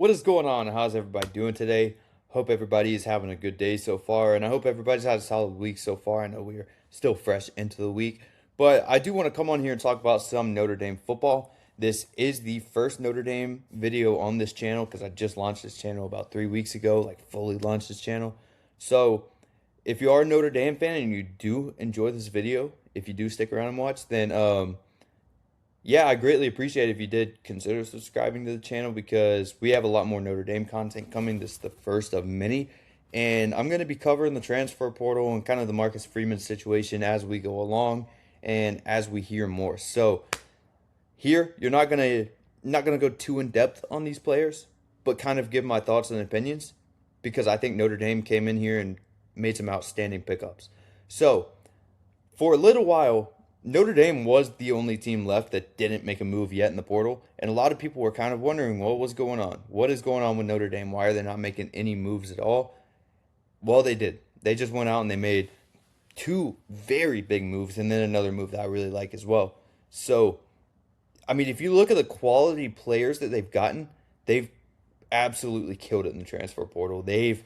What is going on? How's everybody doing today? Hope everybody is having a good day so far, and I hope everybody's had a solid week so far. I know we are still fresh into the week, but I do want to come on here and talk about some Notre Dame football. This is the first Notre Dame video on this channel because I just launched this channel about 3 weeks ago, like fully launched this channel. So if you are a Notre Dame fan and you do enjoy this video, if you do stick around and watch, then yeah, I greatly appreciate it if you did consider subscribing to the channel because we have a lot more Notre Dame content coming. This is the first of many. And I'm going to be covering the transfer portal and kind of the Marcus Freeman situation as we go along and as we hear more. So here, you're not gonna go too in depth on these players, but kind of give my thoughts and opinions because I think Notre Dame came in here and made some outstanding pickups. So for a little while, Notre Dame was the only team left that didn't make a move yet in the portal, and a lot of people were kind of wondering what was going on. What is going on with Notre Dame? Why are they not making any moves at all? Well, they did. They just went out and they made two very big moves and then another move that I really like as well. So, I mean, if you look at the quality players that they've gotten, they've absolutely killed it in the transfer portal. They've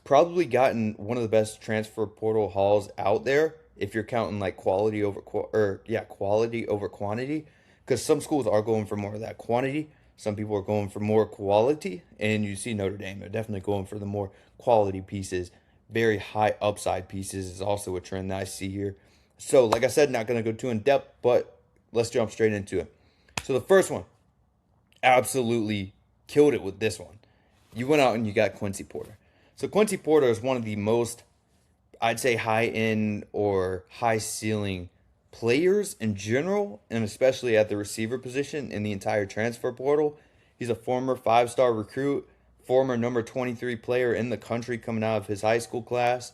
probably gotten one of the best transfer portal hauls out there if you're counting like quality over quantity, because some schools are going for more of that quantity, some people are going for more quality, and you see Notre Dame, they're definitely going for the more quality pieces. Very high upside pieces is also a trend that I see here. So like I said, not going to go too in depth, but let's jump straight into it. So the first one, absolutely killed it with this one. You went out and you got Quincy Porter. So Quincy Porter is one of the most, I'd say, high end or high ceiling players in general, and especially at the receiver position in the entire transfer portal. He's a former 5-star recruit, former number 23 player in the country coming out of his high school class.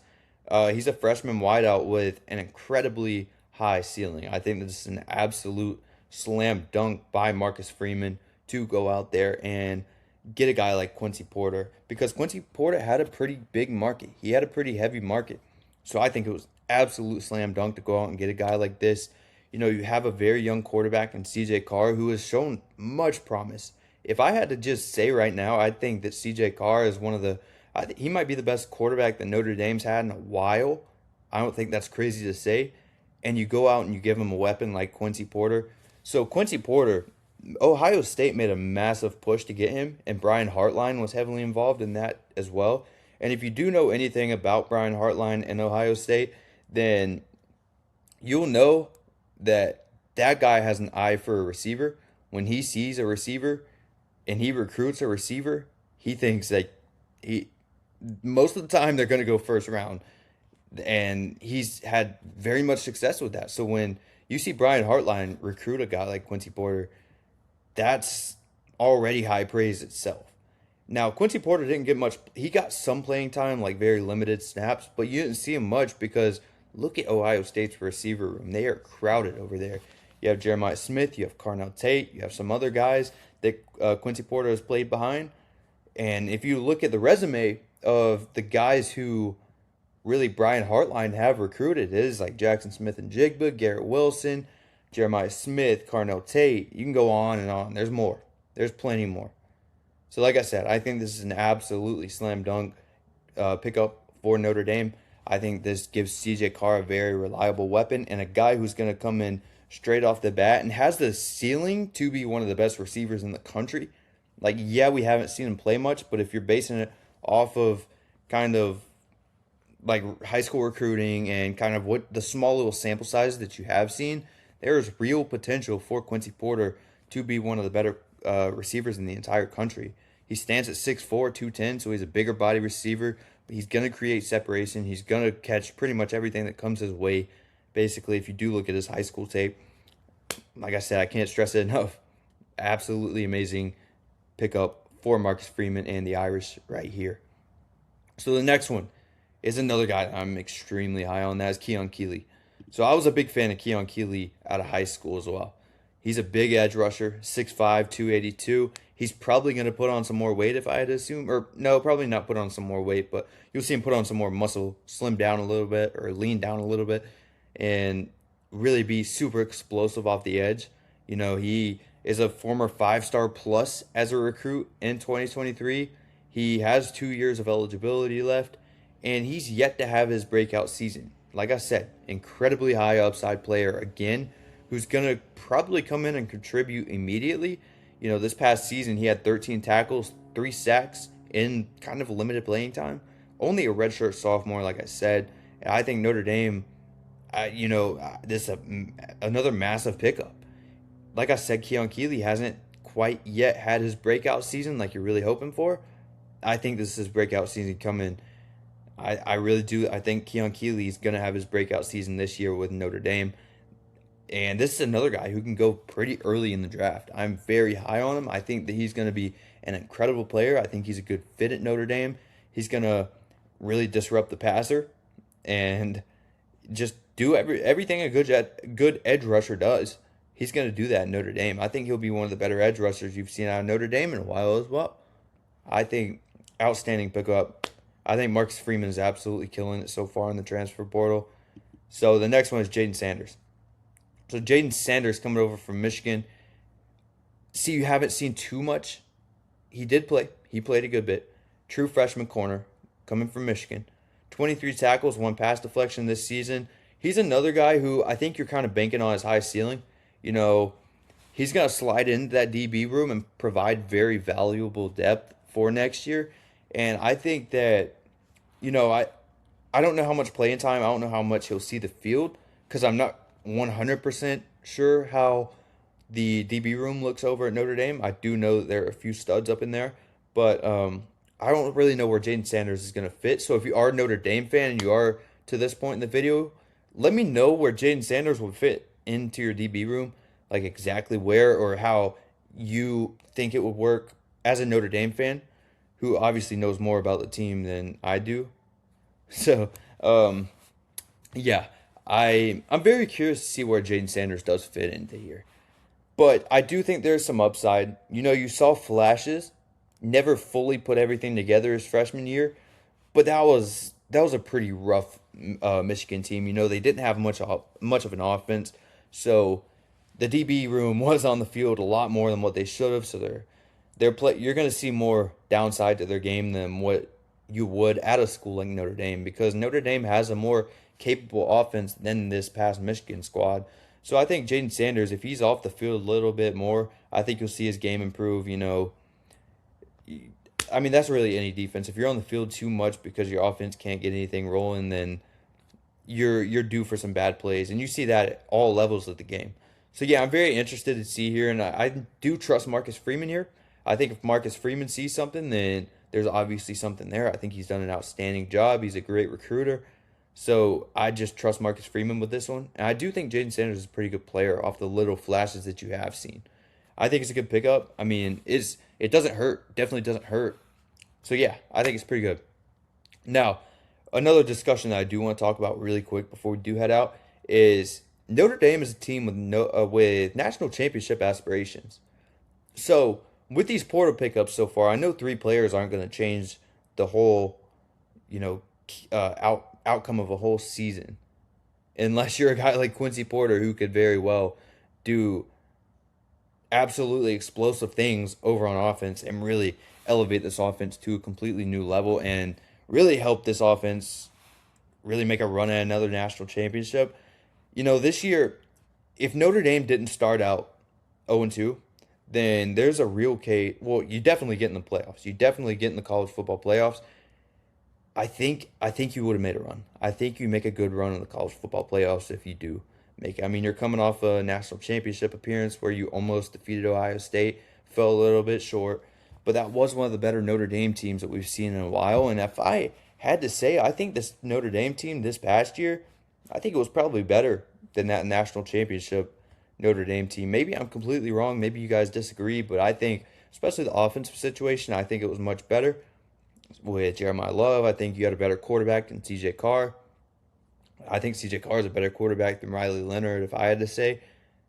He's a freshman wideout with an incredibly high ceiling. I think this is an absolute slam dunk by Marcus Freeman to go out there and get a guy like Quincy Porter because Quincy Porter had a pretty big market. He had a pretty heavy market. So I think it was absolute slam dunk to go out and get a guy like this. You know, you have a very young quarterback in CJ Carr who has shown much promise. If I had to just say right now, I think that CJ Carr is one of the he might be the best quarterback that Notre Dame's had in a while. I don't think that's crazy to say. And you go out and you give him a weapon like Quincy Porter. So Quincy Porter, Ohio State made a massive push to get him, and Brian Hartline was heavily involved in that as well. And if you do know anything about Brian Hartline and Ohio State, then you'll know that that guy has an eye for a receiver. When he sees a receiver and he recruits a receiver, he thinks that he most of the time they're going to go first round, and he's had very much success with that. So when you see Brian Hartline recruit a guy like Quincy Porter, that's already high praise itself. Now, Quincy Porter didn't get much. He got some playing time, like very limited snaps, but you didn't see him much because look at Ohio State's receiver room. They are crowded over there. You have Jeremiah Smith, you have Carnell Tate, you have some other guys that Quincy Porter has played behind. And if you look at the resume of the guys who really Brian Hartline have recruited, it is like Jackson Smith and Jigba, Garrett Wilson, Jeremiah Smith, Carnell Tate. You can go on and on. There's more. There's plenty more. So like I said, I think this is an absolutely slam dunk pickup for Notre Dame. I think this gives CJ Carr a very reliable weapon and a guy who's going to come in straight off the bat and has the ceiling to be one of the best receivers in the country. Like, yeah, we haven't seen him play much, but if you're basing it off of kind of like high school recruiting and kind of what the small little sample size that you have seen, there is real potential for Quincy Porter to be one of the better receivers in the entire country. He stands at 6'4", 210, so he's a bigger body receiver. But he's going to create separation. He's going to catch pretty much everything that comes his way. Basically, if you do look at his high school tape, like I said, I can't stress it enough. Absolutely amazing pickup for Marcus Freeman and the Irish right here. So the next one is another guy that I'm extremely high on. That is Keon Keeley. So I was a big fan of Keon Keeley out of high school as well. He's a big edge rusher, 6'5", 282. He's probably going to put on some more weight if I had to assume. Or no, probably not put on some more weight, but you'll see him put on some more muscle, slim down a little bit or lean down a little bit, and really be super explosive off the edge. You know, he is a former 5-star plus as a recruit in 2023. He has 2 years of eligibility left, and he's yet to have his breakout season. Like I said, incredibly high upside player again, who's going to probably come in and contribute immediately. This past season, he had 13 tackles, 3 sacks in kind of limited playing time. Only a redshirt sophomore, like I said. And I think Notre Dame, this is another massive pickup. Like I said, Keely hasn't quite yet had his breakout season like you're really hoping for. I think this is his breakout season coming. I really do. I think Keely is going to have his breakout season this year with Notre Dame. And this is another guy who can go pretty early in the draft. I'm very high on him. I think that he's going to be an incredible player. I think he's a good fit at Notre Dame. He's going to really disrupt the passer and just do everything a good edge rusher does. He's going to do that in Notre Dame. I think he'll be one of the better edge rushers you've seen out of Notre Dame in a while as well. I think outstanding pickup. I think Marcus Freeman is absolutely killing it so far in the transfer portal. So the next one is Jaden Sanders. So Jaden Sanders coming over from Michigan. See, you haven't seen too much. He did play. He played a good bit. True freshman corner coming from Michigan. 23 tackles, 1 pass deflection this season. He's another guy who I think you're kind of banking on his high ceiling. He's going to slide into that DB room and provide very valuable depth for next year. And I think that, I don't know how much playing time. I don't know how much he'll see the field because I'm not 100% sure how the DB room looks over at Notre Dame. I do know that there are a few studs up in there, but I don't really know where Jaden Sanders is going to fit. So if you are a Notre Dame fan and you are to this point in the video, let me know where Jaden Sanders will fit into your DB room, like exactly where or how you think it would work as a Notre Dame fan, who obviously knows more about the team than I do. So, yeah, I'm very curious to see where Jaden Sanders does fit into here. But I do think there's some upside. You saw flashes, never fully put everything together his freshman year, but that was a pretty rough Michigan team. They didn't have much of an offense, so the DB room was on the field a lot more than what they should have. So you're going to see more downside to their game than what you would at a school like Notre Dame, because Notre Dame has a more capable offense than this past Michigan squad. So I think Jaden Sanders, if he's off the field a little bit more, I think you'll see his game improve. I mean, that's really any defense. If you're on the field too much because your offense can't get anything rolling, then you're due for some bad plays. And you see that at all levels of the game. So, yeah, I'm very interested to see here. And I do trust Marcus Freeman here. I think if Marcus Freeman sees something, then there's obviously something there. I think he's done an outstanding job. He's a great recruiter. So I just trust Marcus Freeman with this one. And I do think Jaden Sanders is a pretty good player off the little flashes that you have seen. I think it's a good pickup. I mean, it doesn't hurt. Definitely doesn't hurt. So, yeah, I think it's pretty good. Now, another discussion that I do want to talk about really quick before we do head out is Notre Dame is a team with national championship aspirations. So, with these portal pickups so far, I know 3 players aren't going to change the whole, outcome of a whole season, unless you're a guy like Quincy Porter who could very well do absolutely explosive things over on offense and really elevate this offense to a completely new level and really help this offense really make a run at another national championship. This year, if Notre Dame didn't start out 0-2, then there's a real case. Well, you definitely get in the playoffs. You definitely get in the college football playoffs. I think you would have made a run. I think you make a good run in the college football playoffs if you do make it. I mean, you're coming off a national championship appearance where you almost defeated Ohio State, fell a little bit short, but that was one of the better Notre Dame teams that we've seen in a while. And if I had to say, I think this Notre Dame team this past year, I think it was probably better than that national championship Notre Dame team. Maybe I'm completely wrong. Maybe you guys disagree, but I think, especially the offensive situation, I think it was much better. With Jeremiah Love, I think you had a better quarterback than CJ Carr. I think CJ Carr is a better quarterback than Riley Leonard, if I had to say.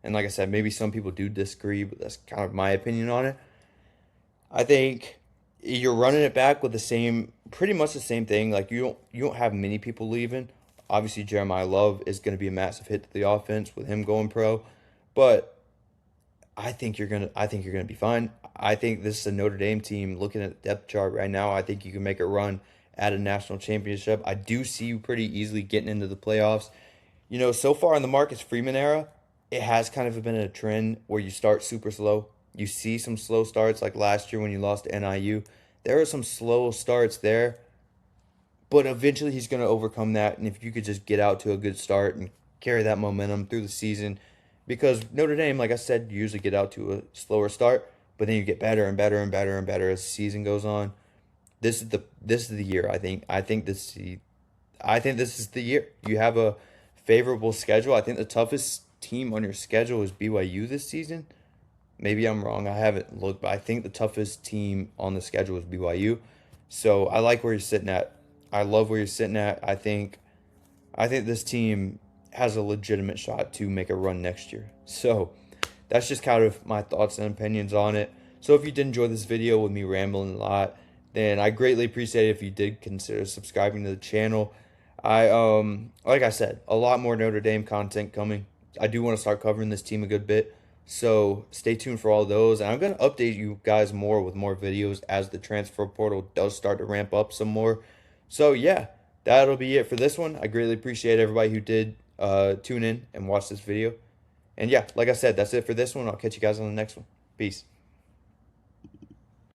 And like I said, maybe some people do disagree, but that's kind of my opinion on it. I think you're running it back with pretty much the same thing. Like you don't have many people leaving. Obviously, Jeremiah Love is going to be a massive hit to the offense with him going pro. But I think you're gonna be fine. I think this is a Notre Dame team. Looking at the depth chart right now, I think you can make a run at a national championship. I do see you pretty easily getting into the playoffs. So far in the Marcus Freeman era, it has kind of been a trend where you start super slow. You see some slow starts like last year when you lost to NIU. There are some slow starts there, but eventually he's going to overcome that. And if you could just get out to a good start and carry that momentum through the season, because Notre Dame, like I said, you usually get out to a slower start, but then you get better and better and better and better as the season goes on. This is the year. I think this is the year. You have a favorable schedule. I think the toughest team on your schedule is BYU this season. Maybe I'm wrong. I haven't looked, but I think the toughest team on the schedule is BYU. So I like where you're sitting at. I love where you're sitting at. I think this team has a legitimate shot to make a run next year. So that's just kind of my thoughts and opinions on it. So if you did enjoy this video with me rambling a lot, then I greatly appreciate it if you did consider subscribing to the channel. Like I said, a lot more Notre Dame content coming. I do want to start covering this team a good bit. So stay tuned for all those. And I'm going to update you guys more with more videos as the transfer portal does start to ramp up some more. So yeah, that'll be it for this one. I greatly appreciate everybody who did tune in and watch this video. And yeah, like I said, that's it for this one. I'll catch you guys on the next one. Peace.